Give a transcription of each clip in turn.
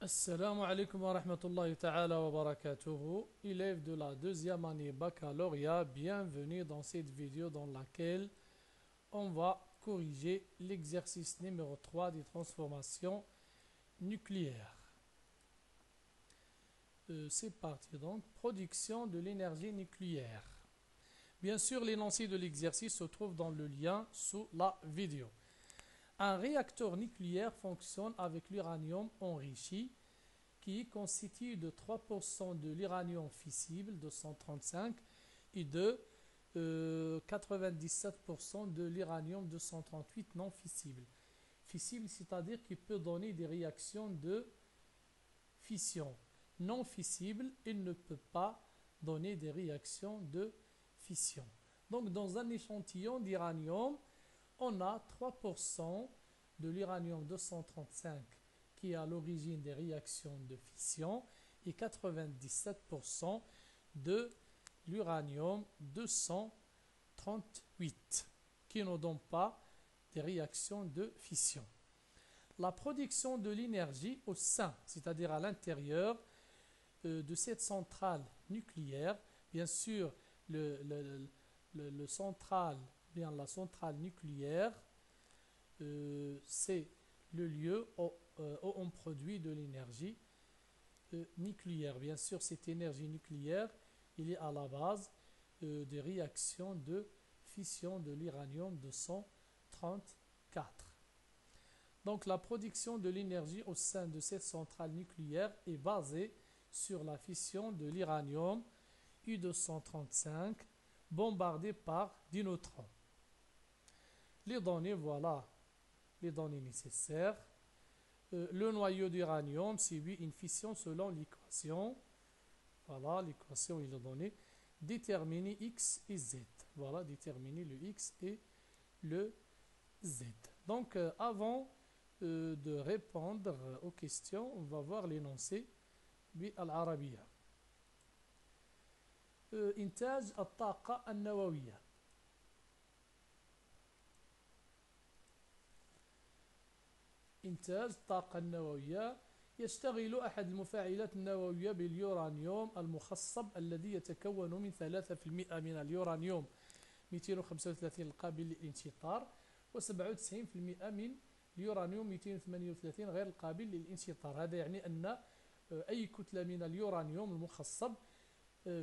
Assalamu alaikum wa rahmatullahi ta'ala wa barakatuhu. Élèves de la deuxième année baccalauréat, bienvenue dans cette vidéo dans laquelle on va corriger l'exercice numéro 3 des transformations nucléaires. C'est parti donc. Production de l'énergie nucléaire. Bien sûr, l'énoncé de l'exercice se trouve dans le lien sous la vidéo. Un réacteur nucléaire fonctionne avec l'uranium enrichi qui est constitué de 3% de l'uranium fissible, 235, et de 97% de l'uranium 238 non fissible. Fissible, c'est-à-dire qu'il peut donner des réactions de fission. Non fissible, il ne peut pas donner des réactions de fission. Donc, dans un échantillon d'uranium, on a 3% de l'uranium 235 qui est à l'origine des réactions de fission et 97% de l'uranium 238 qui ne donne pas des réactions de fission. La production de l'énergie au sein, c'est-à-dire à l'intérieur de cette centrale nucléaire, bien sûr, la centrale nucléaire, c'est le lieu où on produit de l'énergie nucléaire. Bien sûr, cette énergie nucléaire, il est à la base des réactions de fission de l'uranium 234. Donc, la production de l'énergie au sein de cette centrale nucléaire est basée sur la fission de l'uranium U-235 bombardé par des neutrons. Les données, voilà les données nécessaires. Le noyau d'uranium subit une fission selon l'équation. Voilà, l'équation il est donnée. Déterminer X et Z. Voilà, déterminer le X et le Z. Donc, avant de répondre aux questions, on va voir l'énoncé بالعربية. إنتاج الطاقة النووية. إنتاج الطاقة النووية يشتغل أحد المفاعلات النووية باليورانيوم المخصب الذي يتكون من 3% من اليورانيوم 235 القابل للانشطار و97% من اليورانيوم 238 غير القابل للانشطار. هذا يعني أن أي كتلة من اليورانيوم المخصب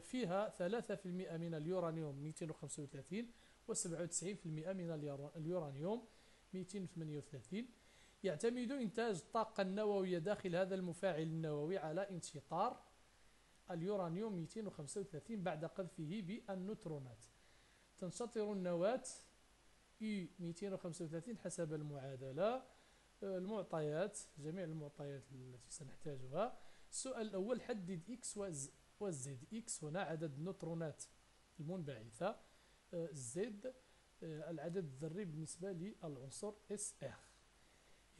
فيها 3% من اليورانيوم 235 و97% من اليورانيوم 238. يعتمد إنتاج الطاقة النووية داخل هذا المفاعل النووي على انشطار اليورانيوم 235 بعد قذفه بالنيوترونات. تنشطر النواة U235 حسب المعادلة. المعطيات، جميع المعطيات التي سنحتاجها. السؤال الأول: حدد X و Z. X هنا عدد النيوترونات المنبعثة، Z العدد الذري بالنسبة للعنصر SR.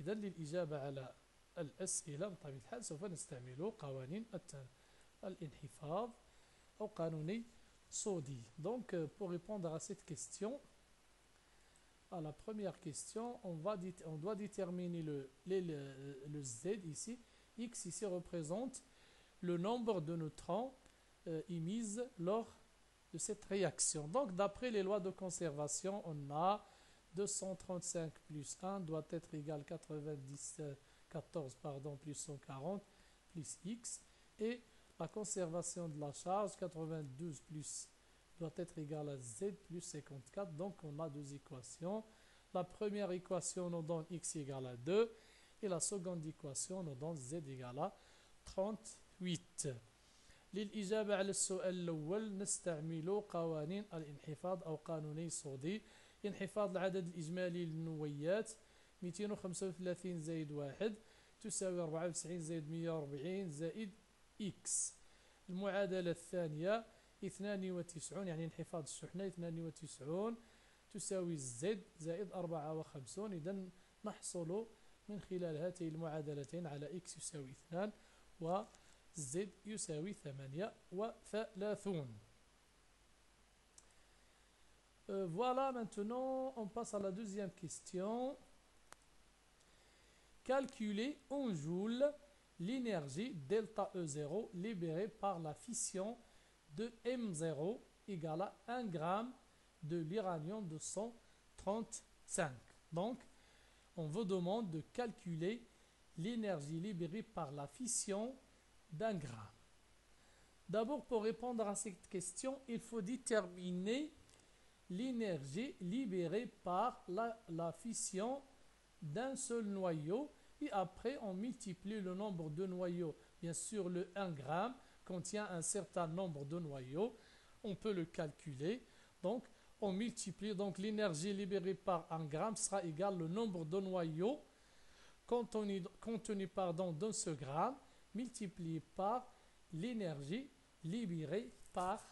إذا للإجابة على الأسئلة بطبيعة الحال سوف نستعمل قوانين الانحفاظ أو قانوني صودي. Donc, pour répondre à cette question, à la première question, on doit déterminer le Z ici. X ici représente le nombre de neutrons émis lors de cette réaction. Donc, d'après les lois de conservation, on a 235 plus 1 doit être égal à 14 plus 140 plus X. Et la conservation de la charge, 92 plus doit être égal à Z plus 54. Donc, on a deux équations. La première équation nous donne X égale à 2 et la seconde équation nous donne Z égale à 38. للإجابة على السؤال الأول نستعمل قوانين الانحفاظ أو قانوني صودي. انحفاظ العدد الإجمالي للنويات 235 زائد 1 تساوي 94 زائد 140 زائد X. المعادلة الثانية 92 يعني انحفاظ الشحنة 92 تساوي Z زائد 54. إذا نحصل من خلال هاتين المعادلتين على X يساوي 2 و Z يساوي 38. Voilà, maintenant on passe à la deuxième question. Calculer en joules l'énergie delta E0 libérée par la fission de M0 égale à 1 g de l'uranium 235. Donc, on vous demande de calculer l'énergie libérée par la fission d'un gramme. D'abord, pour répondre à cette question, il faut déterminer l'énergie libérée par la fission d'un seul noyau et après on multiplie le nombre de noyaux. Bien sûr, le 1 gramme contient un certain nombre de noyaux, on peut le calculer. Donc, on multiplie, donc l'énergie libérée par 1 gramme sera égale au nombre de noyaux contenus dans ce gramme multiplié par l'énergie libérée par,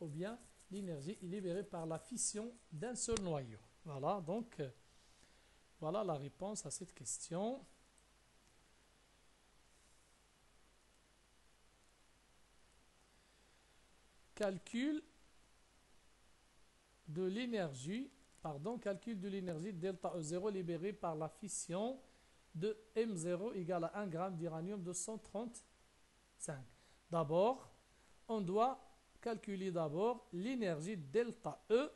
ou bien l'énergie libérée par la fission d'un seul noyau. Voilà, donc voilà la réponse à cette question. Calcul de l'énergie delta E0 libérée par la fission de M0 égale à 1 g d'uranium 235. D'abord, on doit calculer d'abord l'énergie delta E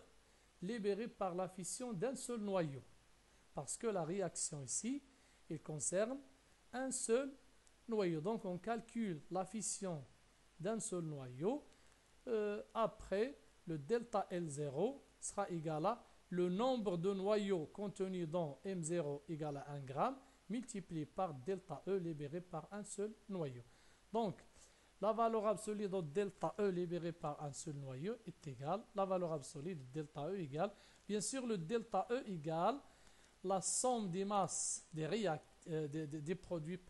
libérée par la fission d'un seul noyau. Parce que la réaction ici, elle concerne un seul noyau. Donc on calcule la fission d'un seul noyau. Après, le delta L0 sera égal à le nombre de noyaux contenus dans M0 égale à 1 g multiplié par delta E libéré par un seul noyau. Donc, la valeur absolue de delta E libéré par un seul noyau est égale, la valeur absolue de delta E égale, bien sûr le delta E égale la somme des masses des produits,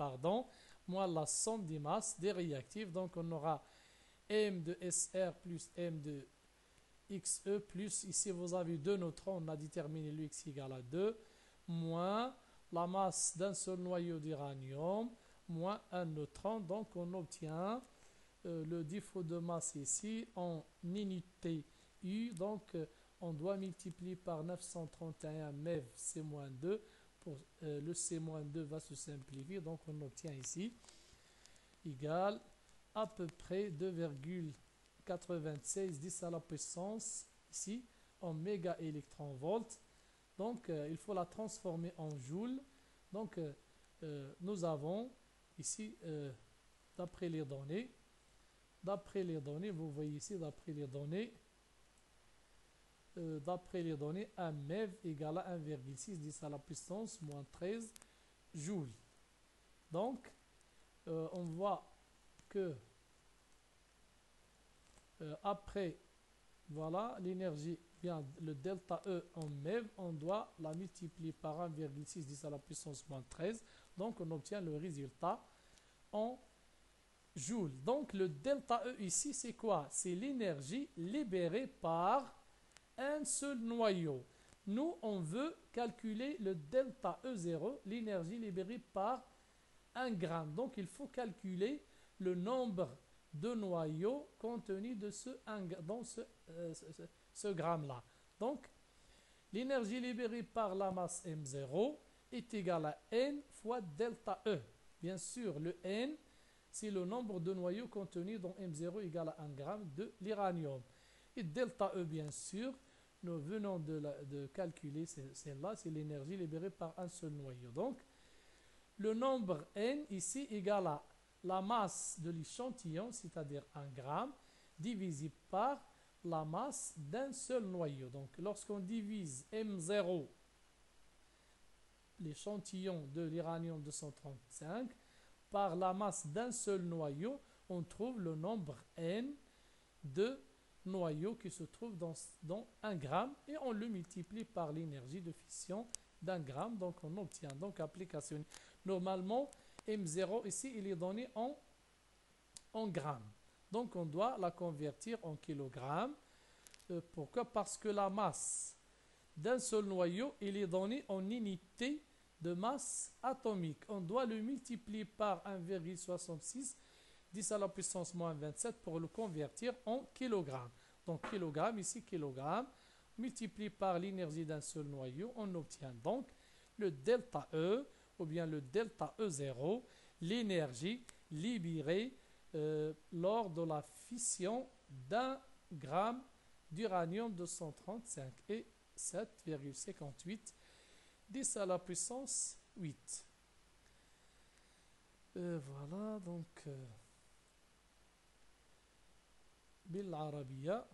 moins la somme des masses des réactifs. Donc on aura M de SR plus M de XE plus, ici vous avez deux neutrons, on a déterminé le X égale à 2, moins la masse d'un seul noyau d'uranium, moins un neutron. Donc on obtient le défaut de masse ici en unité U. Donc on doit multiplier par 931 MeV C-2. Pour, le C-2 va se simplifier. Donc on obtient ici égal à peu près 2,96 10 à la puissance ici en mégaélectronvolts. Donc il faut la transformer en joules. Donc nous avons ici d'après les données, vous voyez ici d'après les données, un MeV égale à 1,6 10 à la puissance moins 13 joules. Donc on voit que après, voilà, l'énergie, bien le delta E en MeV, on doit la multiplier par 1,6 10 à la puissance moins 13. Donc on obtient le résultat en joules. Donc le delta E ici, c'est quoi? C'est l'énergie libérée par un seul noyau. Nous, on veut calculer le delta E0, l'énergie libérée par 1 gramme. Donc il faut calculer le nombre de noyaux contenus dans ce gramme-là. Donc, l'énergie libérée par la masse M0 est égale à N fois delta E. Bien sûr, le N, c'est le nombre de noyaux contenus dans M0 égale à 1 g de l'uranium. Et delta E, bien sûr, nous venons de calculer celle-là, c'est l'énergie libérée par un seul noyau. Donc, le nombre N ici égale à la masse de l'échantillon, c'est-à-dire 1 g, divisé par la masse d'un seul noyau. Donc, lorsqu'on divise M0, l'échantillon de l'uranium 235, par la masse d'un seul noyau, on trouve le nombre N de noyaux qui se trouvent dans 1 g et on le multiplie par l'énergie de fission d'1 g. Donc, on obtient donc application. Normalement, M0 ici, il est donné en grammes. Donc, on doit la convertir en kilogrammes. Pourquoi? Parce que la masse d'un seul noyau, il est donné en unité de masse atomique. On doit le multiplier par 1,66 10 à la puissance moins 27 pour le convertir en kilogrammes. Donc, kilogramme, ici, kilogramme, multiplié par l'énergie d'un seul noyau, on obtient donc le delta E, ou bien le delta E0, l'énergie libérée lors de la fission d'un gramme d'uranium-235 est 7,58 10 à la puissance 8. Voilà donc بالعربية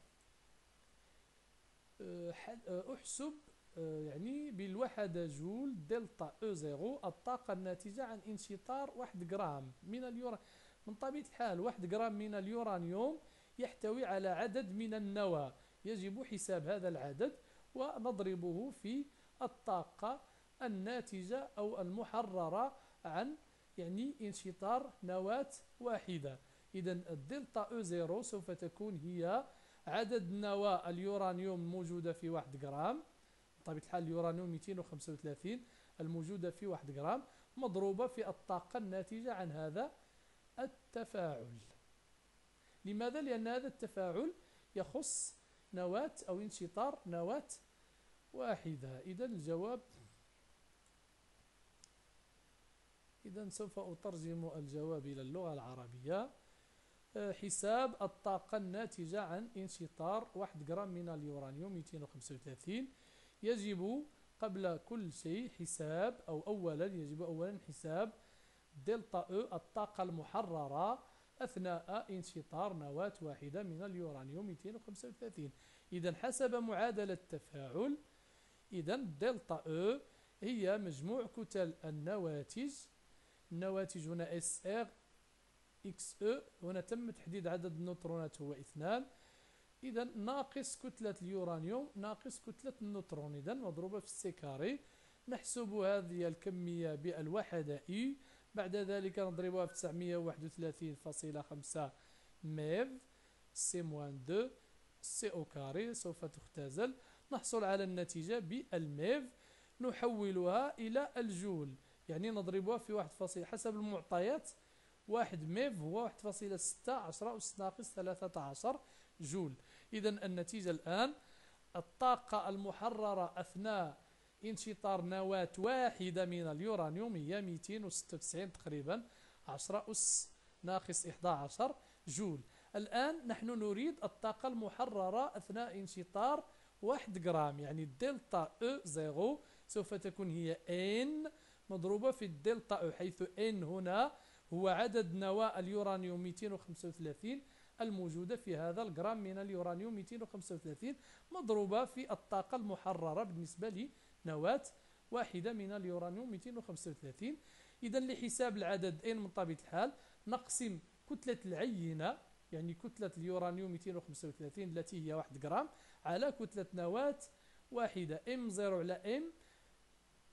احسب يعني بالوحدة جول دلتا E0 الطاقة الناتجة عن انشطار 1 جرام من اليورانيوم. من طبيعة الحال 1 جرام من اليورانيوم يحتوي على عدد من النواة، يجب حساب هذا العدد ونضربه في الطاقة الناتجة أو المحررة عن يعني انشطار نواة واحدة. إذا الدلتا E0 سوف تكون هي عدد نواة اليورانيوم الموجودة في 1 جرام، بطبيعة الحال اليورانيوم 235 الموجودة في 1 جرام، مضروبة في الطاقة الناتجة عن هذا التفاعل. لماذا؟ لأن هذا التفاعل يخص نواة أو انشطار نواة واحدة. إذا سوف أترجم الجواب إلى اللغة العربية. حساب الطاقة الناتجة عن انشطار 1 جرام من اليورانيوم 235. يجب قبل كل شيء حساب يجب أولا حساب دلتا E الطاقة المحررة أثناء انشطار نواة واحدة من اليورانيوم 235. إذا حسب معادلة التفاعل، إذا دلتا E هي مجموع كتل النواتج هنا SR XE، هنا تم تحديد عدد النيوترونات هو 2، إذا ناقص كتلة اليورانيوم ناقص كتلة النيوترون، إذا مضروبة في السي كاري. نحسب هذه الكمية بالوحدة E، بعد ذلك نضربها في 931.5 ميف سي موان 2 سي او كاري سوف تختزل، نحصل على النتيجة بالميف، نحولها إلى الجول، يعني نضربها في 1 حسب المعطيات 1 ميف هو 1.6 10 أس ناقص 13 جول. إذا النتيجة الآن الطاقة المحررة أثناء انشطار نواة واحدة من اليورانيوم هي 296 تقريبا 10 أس ناقص 11 جول. الآن نحن نريد الطاقة المحررة أثناء انشطار 1 جرام، يعني الدلتا E0 سوف تكون هي N مضروبة في الدلتا E، حيث N هنا هو عدد نواة اليورانيوم 235 الموجودة في هذا الجرام من اليورانيوم 235 مضروبة في الطاقة المحررة بالنسبة لنواة واحدة من اليورانيوم 235. إذا لحساب العدد N من طبيعة الحال نقسم كتلة العينة، يعني كتلة اليورانيوم 235 التي هي 1 جرام، على كتلة نواة واحدة، M0 على M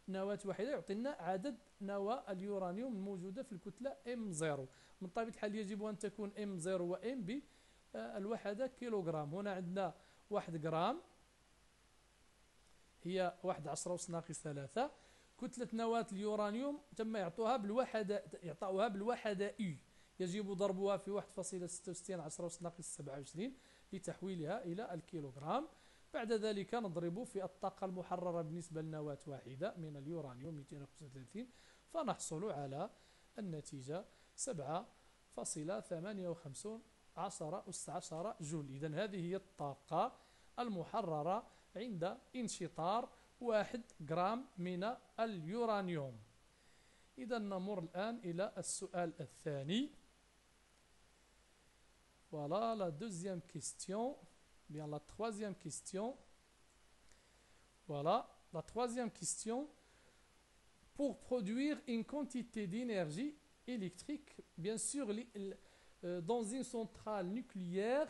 نواة واحدة يعطينا عدد نواة اليورانيوم الموجودة في الكتلة M0. من طبيعة الحال يجب أن تكون M0 و M بالوحدة كيلوغرام. هنا عندنا 1 جرام هي 1 ناقص 3. كتلة نواة اليورانيوم تم يعطوها بالوحدة E، يجب ضربها في 1.66 ناقص 27 لتحويلها إلى الكيلوغرام. بعد ذلك نضرب في الطاقة المحررة بالنسبة لنواة واحدة من اليورانيوم 235، فنحصل على النتيجة 7.58 أس 10 جول. إذن هذه هي الطاقة المحررة عند انشطار 1 جرام من اليورانيوم. إذا نمر الآن إلى السؤال الثاني. Voilà la deuxième question. Bien, la troisième question. Voilà, la troisième question. Pour produire une quantité d'énergie électrique, bien sûr, dans une centrale nucléaire,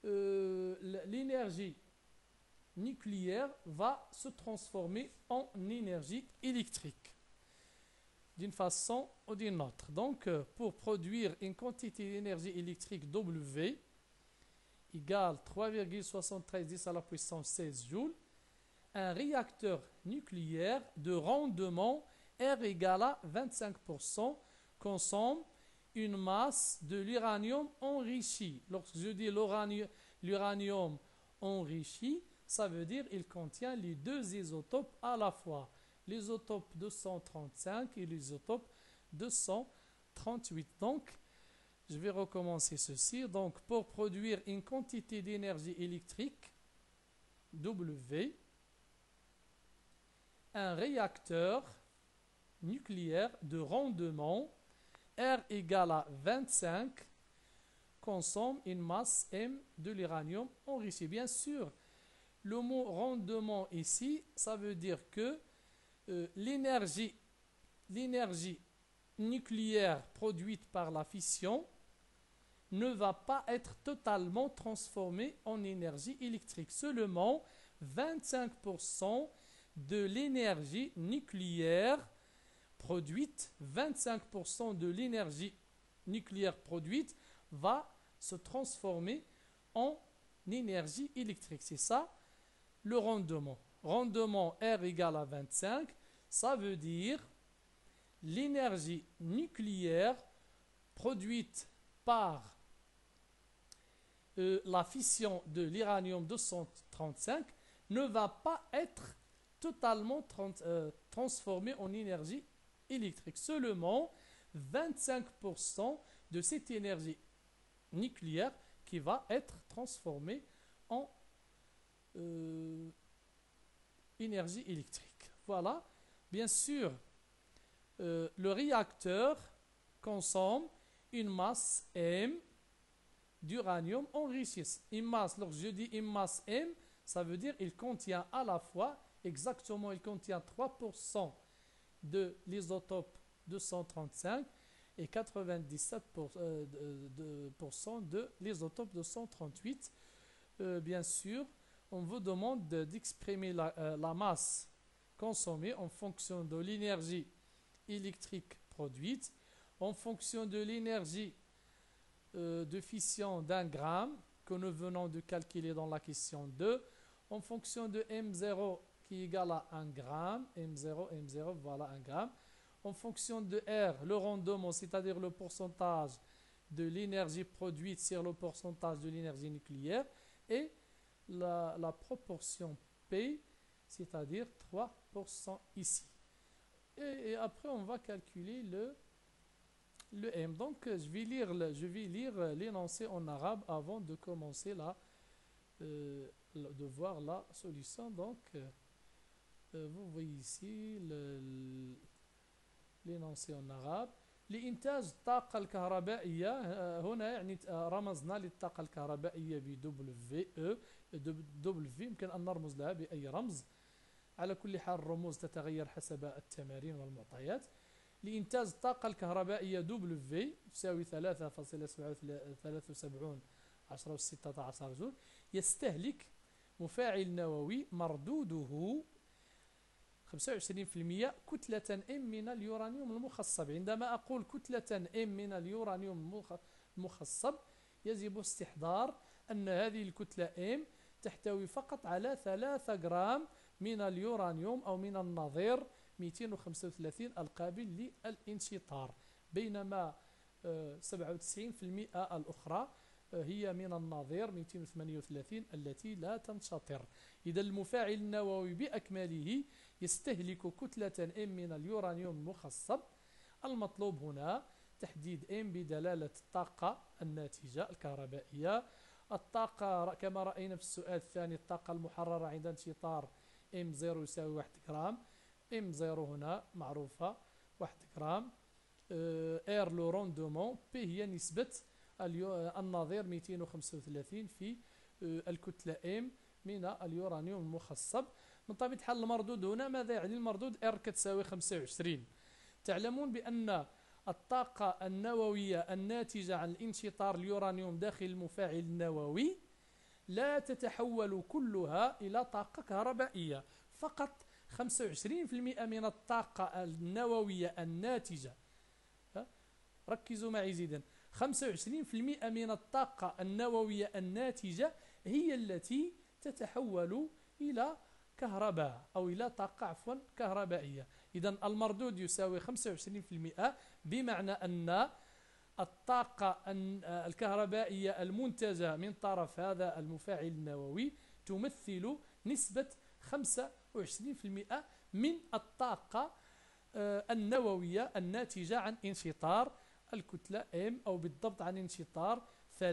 l'énergie nucléaire va se transformer en énergie électrique d'une façon ou d'une autre. Donc, pour produire une quantité d'énergie électrique W égale 3,73 10 à la puissance 16 joules, un réacteur nucléaire de rendement R égale à 25% consomme une masse de l'uranium enrichi. Lorsque je dis l'uranium enrichi, ça veut dire qu'il contient les deux isotopes à la fois, l'isotope 235 et l'isotope 238. Donc, je vais recommencer ceci. Donc, pour produire une quantité d'énergie électrique, W, un réacteur nucléaire de rendement R égale à 25 consomme une masse M de l'uranium enrichi. Bien sûr, le mot rendement ici, ça veut dire que l'énergie nucléaire produite par la fission ne va pas être totalement transformée en énergie électrique. Seulement 25% de l'énergie nucléaire produite, 25% de l'énergie nucléaire produite va se transformer en énergie électrique. C'est ça le rendement. Rendement R égale à 25, ça veut dire l'énergie nucléaire produite par la fission de l'uranium 235 ne va pas être totalement transformée en énergie électrique. Seulement 25% de cette énergie nucléaire qui va être transformée en énergie électrique. Voilà. Bien sûr, le réacteur consomme une masse M d'uranium enrichi. Une masse, lorsque je dis une masse M, ça veut dire qu'il contient à la fois, exactement, il contient 3% de l'isotope 235 et 97% de l'isotope 238. Bien sûr, on vous demande d'exprimer la masse consommée en fonction de l'énergie électrique produite, en fonction de l'énergie de fission d'un gramme que nous venons de calculer dans la question 2, en fonction de M0 qui est égal à 1 gramme, M0, voilà 1 gramme, en fonction de R, le rendement, c'est-à-dire le pourcentage de l'énergie produite sur le pourcentage de l'énergie nucléaire, et la proportion P, c'est-à-dire 3% ici. Et après, on va calculer le M. Donc, je vais lire l'énoncé en arabe avant de commencer de voir la solution. Donc, vous voyez ici l'énoncé en arabe. لإنتاج الطاقة الكهربائية هنا يعني رمزنا للطاقة الكهربائية ب W يمكن أن نرمز لها بأي رمز. على كل حال الرموز تتغير حسب التمارين والمعطيات. لإنتاج الطاقة الكهربائية W تساوي 3.73 10 16 جول يستهلك مفاعل نووي مردوده 25% كتلة M من اليورانيوم المخصب. عندما أقول كتلة M من اليورانيوم المخصب يجب استحضار أن هذه الكتلة M تحتوي فقط على 3 جرام من اليورانيوم أو من النظير 235 القابل للانشطار، بينما 97% الأخرى هي من النظير 238 التي لا تنشطر. إذا المفاعل النووي بأكمله يستهلك كتلة M من اليورانيوم المخصب. المطلوب هنا تحديد M بدلالة الطاقة الناتجة الكهربائية. الطاقة كما رأينا في السؤال الثاني الطاقة المحررة عند انشطار M0 يساوي 1 جرام. M0 هنا معروفة 1 جرام. R لو روندومون P هي نسبة النظير 235 في الكتلة M من اليورانيوم المخصب. من طبيعة الحال المردود هنا ماذا يعني؟ المردود R كتساوي 25. تعلمون بأن الطاقة النووية الناتجة عن الانشطار اليورانيوم داخل المفاعل النووي لا تتحول كلها إلى طاقة كهربائية، فقط 25% من الطاقة النووية الناتجة، ركزوا معي جيدا، 25% من الطاقة النووية الناتجة هي التي تتحول إلى كهرباء أو إلى طاقة كهربائية. إذن المردود يساوي 25%، بمعنى أن الطاقة الكهربائية المنتجة من طرف هذا المفاعل النووي تمثل نسبة 25% من الطاقة النووية الناتجة عن انشطار الكتلة M أو بالضبط عن انشطار 3%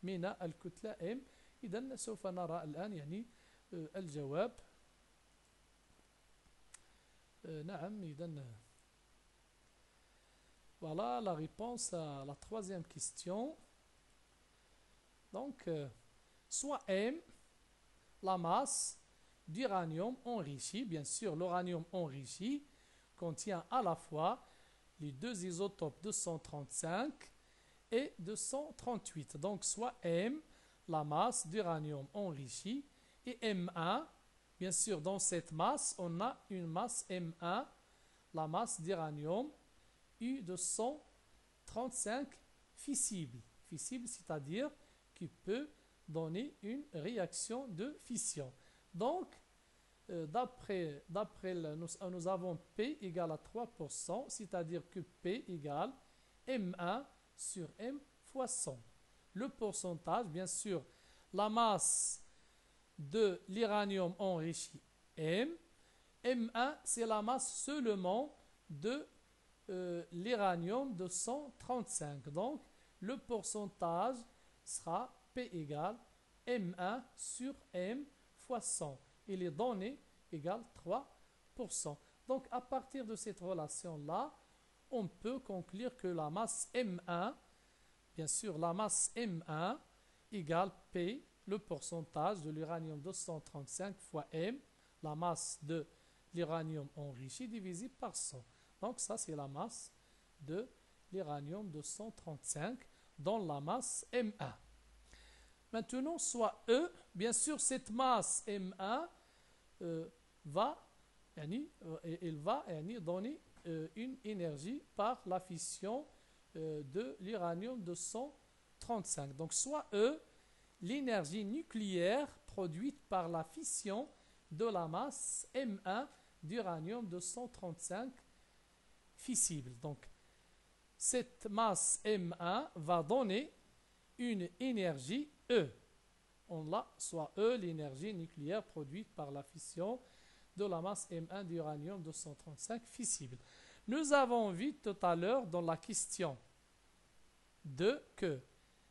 من الكتلة M. إذن سوف نرى الآن يعني الجواب. نعم إذن voilà la réponse à la troisième question. Donc soit M, la masse d'uranium enrichi, bien sûr l'uranium enrichi contient à la fois les deux isotopes 235 et 238. Donc soit M, la masse d'uranium enrichi, et M1, bien sûr dans cette masse on a une masse M1, la masse d'uranium U235 fissible. Fissible, c'est-à-dire qui peut donner une réaction de fission. Donc, nous avons P égale à 3%, c'est-à-dire que P égale M1 sur M fois 100. Le pourcentage, bien sûr, la masse de l'uranium enrichi M. M1, c'est la masse seulement de l'uranium 235. Donc, le pourcentage sera P égale M1 sur M fois 100. Et les données égale 3%. Donc, à partir de cette relation-là, on peut conclure que la masse M1, bien sûr, la masse M1 égale P, le pourcentage de l'uranium 235 fois M, la masse de l'uranium enrichi divisé par 100. Donc ça, c'est la masse de l'uranium 235 dans la masse M1. Maintenant, soit E, bien sûr, cette masse M1 va donner une énergie par la fission de l'uranium 235. Donc soit E, l'énergie nucléaire produite par la fission de la masse M1 d'uranium 235 fissible. Donc, cette masse M1 va donner une énergie E. On l'a, soit E, l'énergie nucléaire produite par la fission de la masse M1 d'uranium 235 fissible. Nous avons vu tout à l'heure dans la question 2 que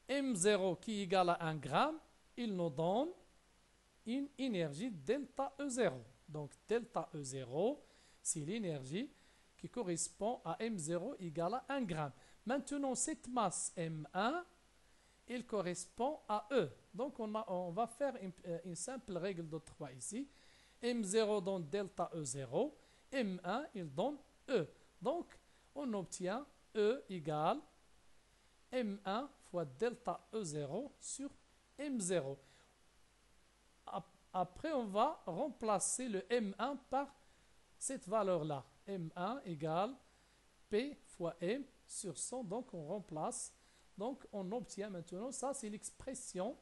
M0 qui est égal à 1 gramme, il nous donne une énergie delta E0. Donc, delta E0, c'est l'énergie qui correspond à M0 égale à 1 gramme. Maintenant, cette masse M1, elle correspond à E. Donc, on va faire une simple règle de 3 ici. M0 donne delta E0, M1, il donne E. Donc, on obtient E égale M1 fois delta E0 sur M0. Après, on va remplacer le M1 par cette valeur-là. M1 égale P fois M sur 100. Donc, on remplace. Donc, on obtient maintenant, ça c'est l'expression.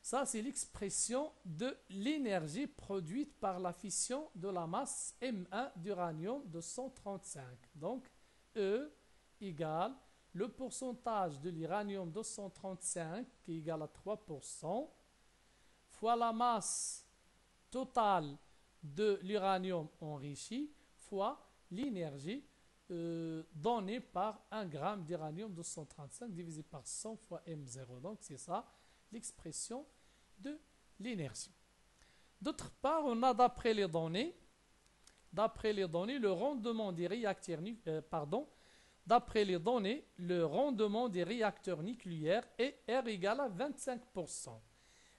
Ça, c'est l'expression de l'énergie produite par la fission de la masse M1 d'uranium 235. Donc, E égale le pourcentage de l'uranium 235 qui est égal à 3% fois la masse totale de l'uranium enrichi fois l'énergie donnée par 1 gramme d'uranium 235 divisé par 100 fois M0. Donc, c'est ça l'expression de l'énergie. D'autre part, on a d'après les données, le rendement des réacteurs nucléaires est R égale à 25%.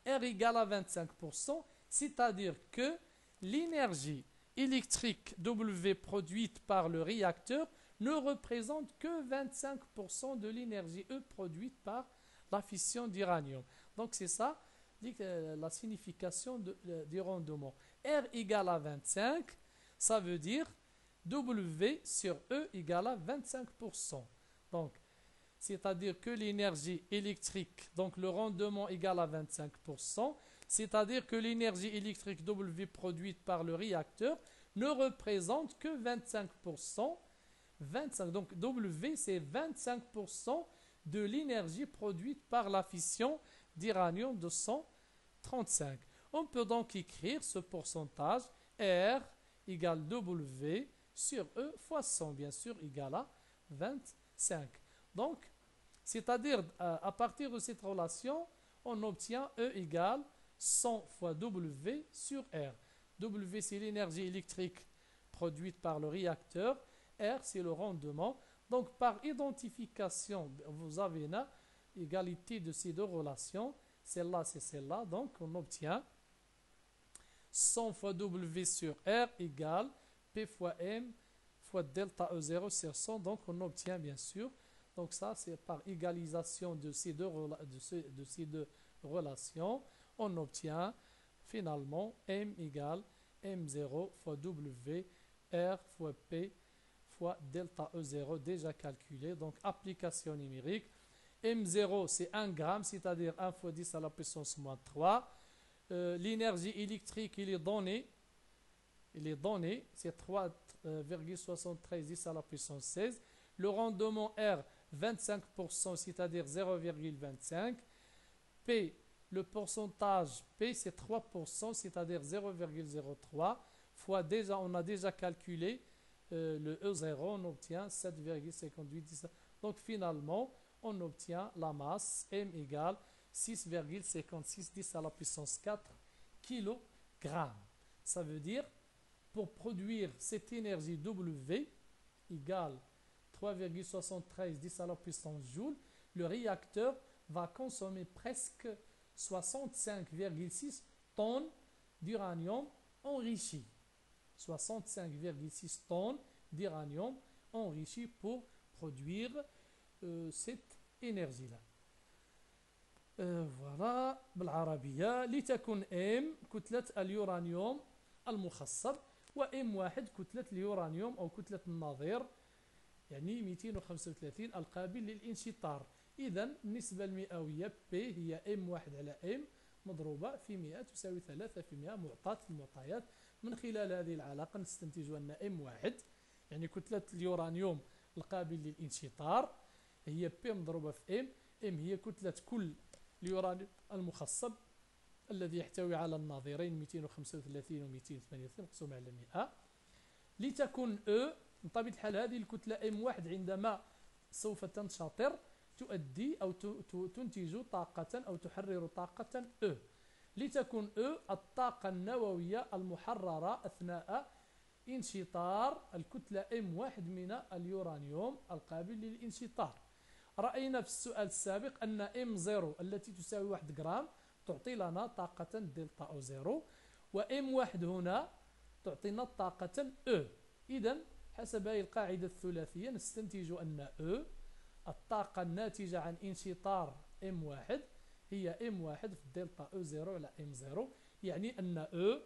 R égale à 25%, c'est-à-dire que l'énergie électrique W produite par le réacteur ne représente que 25% de l'énergie E produite par la fission d'uranium. Donc c'est ça la signification du rendement. R égale à 25, ça veut dire W sur E égale à 25%. Donc, c'est-à-dire que l'énergie électrique, donc le rendement égale à 25%, c'est-à-dire que l'énergie électrique W produite par le réacteur ne représente que 25%. 25, donc W, c'est 25% de l'énergie produite par la fission d'uranium 235. On peut donc écrire ce pourcentage R égale W sur E fois 100, bien sûr, égale à 25. Donc, c'est-à-dire, à partir de cette relation, on obtient E égale 100 fois W sur R. W, c'est l'énergie électrique produite par le réacteur. R, c'est le rendement. Donc, par identification, vous avez une égalité de ces deux relations. Celle-là, c'est celle-là. Donc, on obtient 100 fois W sur R égale P fois M fois delta E0 sur 100. Donc, on obtient bien sûr. Donc, ça, c'est par égalisation de ces deux relations. On obtient finalement M égale M0 fois W, R fois P fois delta E0 déjà calculé. Donc, application numérique. M0, c'est 1 gramme, c'est-à-dire 1 fois 10 à la puissance moins 3. L'énergie électrique, il est donné, c'est 3,73 10 à la puissance 16. Le rendement R, 25%, c'est-à-dire 0,25. P, le pourcentage P, c'est 3%, c'est-à-dire 0,03. Fois déjà, on a déjà calculé le E0, on obtient 7,58. Donc finalement, on obtient la masse M égale 6,56 10 à la puissance 4 kg. Ça veut dire, pour produire cette énergie W égale 3,73 10 à la puissance joule, le réacteur va consommer presque 65,6 tonnes d'uranium enrichi. 65,6 tonnes d'uranium enrichi pour produire cette énergie-là. voilà بالعربية لتكن M كتلة اليورانيوم المخصب وM1 كتلة اليورانيوم أو كتلة النظير يعني 235 القابل للانشطار. إذا النسبة المئوية P هي M1 على M مضروبة في 100 تساوي 3% معطاة المعطيات. من خلال هذه العلاقة نستنتج أن M1 يعني كتلة اليورانيوم القابل للانشطار هي P مضروبة في M. M هي كتلة كل اليورانيوم المخصب الذي يحتوي على النظيرين 235 و 238 مقسوم على 100. لتكن E بطبيعة الحال هذه الكتلة M1 عندما سوف تنشطر تؤدي أو تنتج طاقة أو تحرر طاقة E. لتكن E الطاقة النووية المحررة أثناء انشطار الكتلة M1 من اليورانيوم القابل للانشطار. رأينا في السؤال السابق أن M0 التي تساوي 1 جرام تعطي لنا طاقة دلتا O0 وM1 هنا تعطينا طاقة E. إذن حسب هذه القاعدة الثلاثية نستنتج أن E الطاقة الناتجة عن انشطار M1 هي M1 في الدلتا O0 على M0. يعني أن E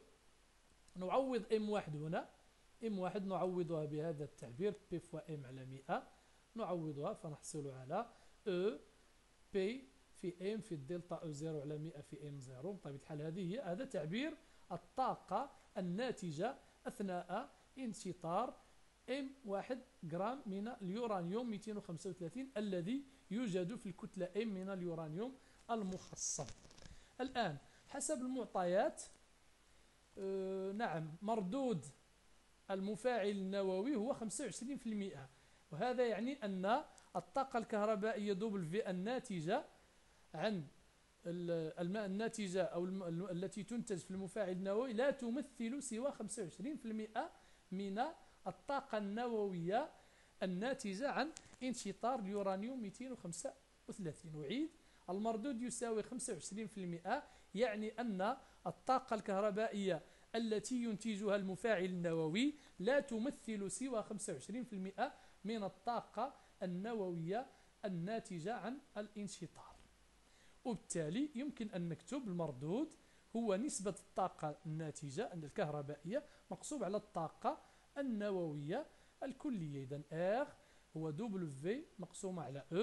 نعوض M1 هنا M1 نعوضها بهذا التعبير P فوا M على 100 نعوضها فنحصل على E P في M في الدلتا O0 على 100 في M0. بطبيعة الحال هذا تعبير الطاقة الناتجة أثناء انشطار M1 جرام من اليورانيوم 235 الذي يوجد في الكتلة M من اليورانيوم المخصب. الآن حسب المعطيات نعم مردود المفاعل النووي هو 25%. وهذا يعني أن الطاقة الكهربائية W الناتجة عن الماء الناتجة أو التي تنتج في المفاعل النووي لا تمثل سوى 25% من الطاقة النووية الناتجة عن انشطار اليورانيوم 235. أعيد المردود يساوي 25%، يعني أن الطاقة الكهربائية التي ينتجها المفاعل النووي لا تمثل سوى 25% من الطاقة النووية الناتجة عن الانشطار. وبالتالي يمكن أن نكتب المردود هو نسبة الطاقة الناتجة الكهربائية مقسوم على الطاقة النووية الكلية. إذن R هو W مقسوم على E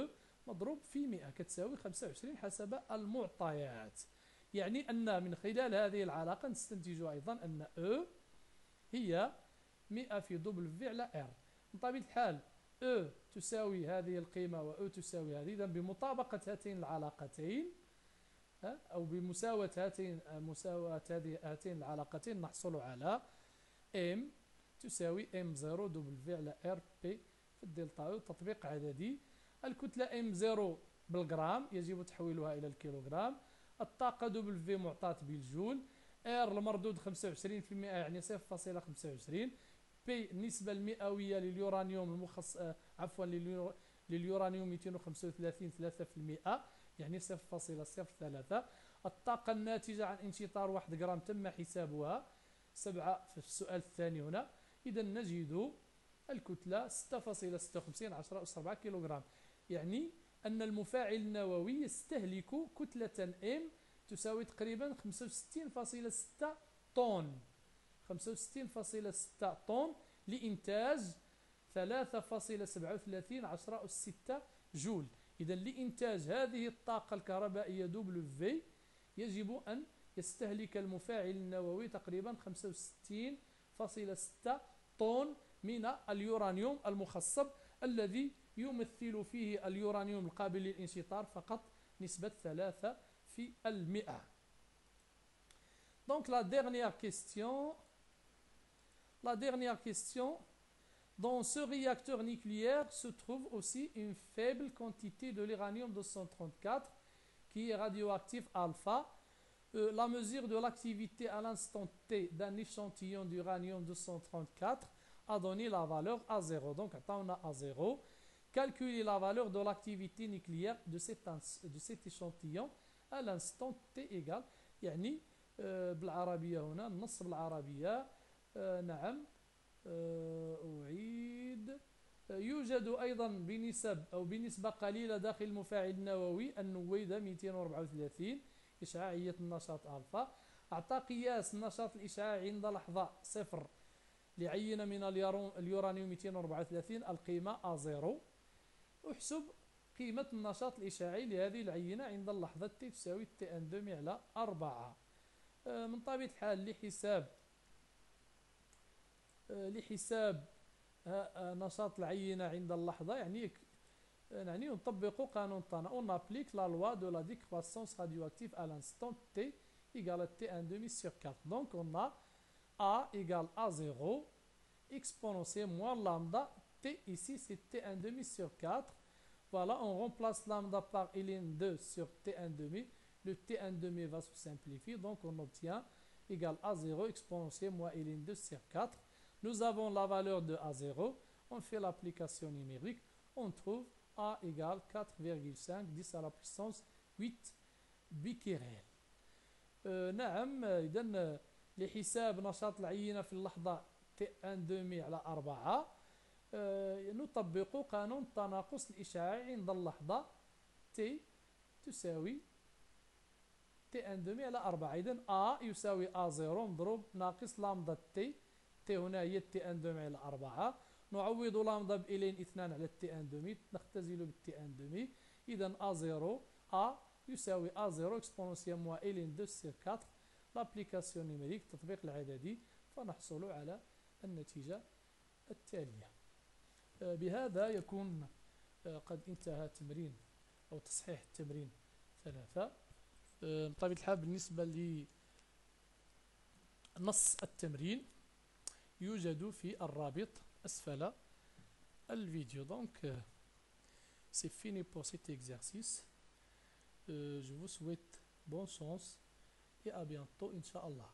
مضروب في 100 كتساوي 25 حسب المعطيات. يعني أن من خلال هذه العلاقة نستنتج أيضا أن E هي 100 في W على R. بطبيعة الحال E تساوي هذه القيمة و E تساوي هذه. إذن بمطابقة هاتين العلاقتين أو بمساواة هاتين العلاقتين نحصل على M تساوي M0 W على RP في الدلتا يو. تطبيق عددي. الكتلة M0 بالجرام يجب تحويلها إلى الكيلوغرام. الطاقة W معطاة بالجول. R المردود 25% يعني 0.25. P النسبة المئوية لليورانيوم لليورانيوم 235 3% يعني 0.03. الطاقة الناتجة عن انشطار 1 جرام تم حسابها 7 في السؤال الثاني هنا. إذا نجد الكتلة 6.56 10 أس 4 كيلوغرام، يعني أن المفاعل النووي يستهلك كتلة M تساوي تقريبا 65.6 طن 65.6 طن لإنتاج 3.37 10 أس 6 جول. إذا لإنتاج هذه الطاقة الكهربائية W يجب أن يستهلك المفاعل النووي تقريبا 65.6 طن من اليورانيوم المخصب الذي يمثل فيه اليورانيوم القابل للانشطار فقط نسبة 3%. Donc la dernière question. Dans ce réacteur nucléaire se trouve aussi une faible quantité de l'uranium 234 qui est radioactif alpha. La mesure de l'activité à l'instant T d'un échantillon d'uranium 234 a donné la valeur A0. Donc, on a A0. Calculer la valeur de l'activité nucléaire de cet échantillon à l'instant T égale. يعني بالعربية هنا النص بالعربية. نعم أعيد. يوجد أيضا بنسبة قليلة داخل المفاعل النووي النويدة 234 إشعاعية النشاط ألفا. أعطى قياس النشاط الإشعاعي عند لحظة 0 لعينة من اليورانيوم 234 القيمة A0. احسب قيمة النشاط الإشعاعي لهذه العينة عند اللحظة T تساوي Tn2 على 4. من طبيعة الحال لحساب نشاط العينة عند اللحظة يعني نطبق قانون طانا. On applique la loi de la décroissance radioactive à l'instant T égale T1,5 sur 4. Donc on a A égale A0 exponentielle moins lambda T ici c'est T1,5 sur 4. Voilà, on remplace lambda par ln2 sur T1,5. Le T1,5 va se simplifier, donc on obtient égale A0 exponentielle moins ln2 sur 4. Nous avons la valeur de A0, on fait l'application numérique, on trouve A égale 4,5 10 à la puissance 8 بكيريل. نعم، إذن لحساب نشاط العينة في اللحظة T1,5 على 4 نطبق قانون التناقص الإشعاعي عند اللحظة T تساوي T1,5 على 4. إذن A يساوي A0 مضروب ناقص لامدا T هنا هي T1,5 على 4. نعوض لامدا بإلين 2 على T1,5 نختزل بالT1,5. إذن A0 A يساوي A0 exponentielle moins ln2 sur 4. l'application numérique تطبيق العددي فنحصل على النتيجة التالية. بهذا يكون قد انتهى تمرين أو تصحيح التمرين 3. بطبيعة الحال بالنسبة لنص التمرين يوجد في الرابط أسفل الفيديو. Donc c'est fini pour cet exercice. Je vous souhaite bonne chance et à bientôt Inch'Allah.